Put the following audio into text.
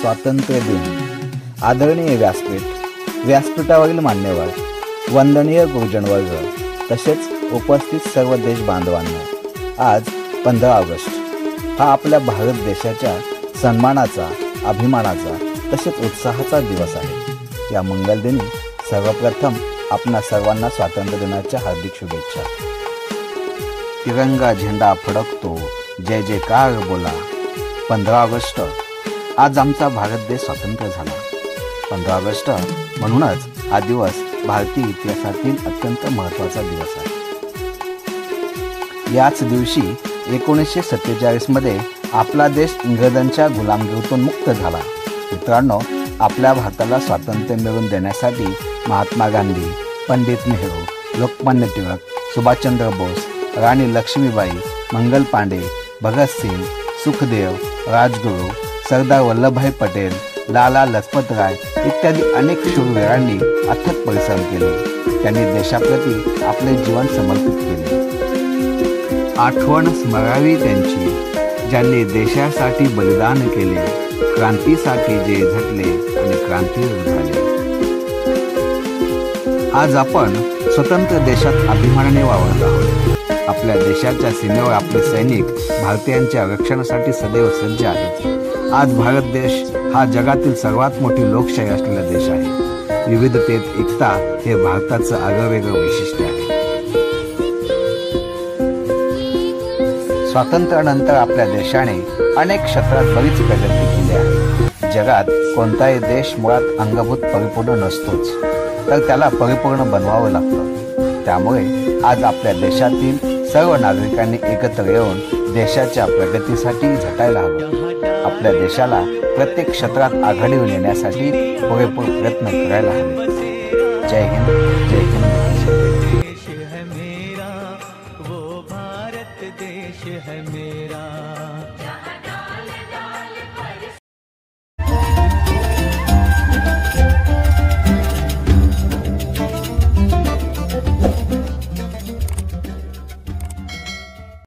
स्वातंत्र्य दिन। आदरणीय व्यासपीठ, व्यासपीठावरील मान्यवर, वंदनीय गुरुजन वर्ग तसेच उपस्थित सर्व देश बांधवांना, आज 15 ऑगस्ट हा आपल्या भारत देशाच्या सन्मानाचा, अभिमानाचा तसेच उत्साहाचा दिवस आहे। या मंगल दिनी सर्वप्रथम आपणा सर्वांना स्वातंत्र्य दिनाच्या हार्दिक शुभेच्छा। तिरंगा झेंडा फडकतो, जय जयकार बोला। 15 ऑगस्ट आज आमचा भारत देश स्वतंत्र झाला। 15 ऑगस्ट म्हणूनच हा दिवस भारतीय इतिहासातील अत्यंत महत्त्वाचा दिवस आहे। याच दिवशी 1947 मध्ये आपला देश इंग्रजांच्या गुलामगिरीतून मुक्त झाला। मित्रांनो, आपल्या भारताला स्वातंत्र्य मिळवून देण्यासाठी महात्मा गांधी, पंडित नेहरू, लोकमान्य टिळक, सुभाषचंद्र बोस, राणी लक्ष्मीबाई, मंगल पांडे, भगतसिंग, सुखदेव, राजगुरू, सरदार वल्लभभाई पटेल, लाला लजपत राय इत्यादी अनेक शूरवीरांनी अथक परिश्रम केले। त्यांनी देशाप्रती आपले जीवन समर्पित केले। आठवण स्मरावी त्यांची, ज्यांनी देशासाठी बलिदान केले, क्रांतीसाठी जे झटले आणि क्रांतीवीर झाले। आज आपण स्वतंत्र देशात अभिमानाने वावरत आहोत। आपल्या देशाच्या सीमेवर आपले सैनिक भारतीयांच्या रक्षणासाठी सदैव सज्ज आहेत। आज भारत देश हा जगातील सर्वात मोठी लोकशाही असलेला देश आहे। विविधतेत एकता हे भारताचं आगळेवेगळं वैशिष्ट्य आहे। स्वातंत्र्यानंतर आपल्या देशाने अनेक क्षेत्रात बरीच प्रगती केली आहे। जगात कोणताही देश मुळात अंगभूत परिपूर्ण नसतोच, तर त्याला परिपूर्ण बनवावं लागतं। त्यामुळे आज आपल्या देशातील सर्व नागरिकांनी एकत्र येऊन देशाच्या प्रगतीसाठी झटायला हवं। आपल्या देशाला प्रत्येक क्षेत्रात आघाडीवर नेण्यासाठी पुरेपूर प्रयत्न करायला हवे। जय हिंद, जय हिंद। देश है मेरा, वो भारत देश है मेरा।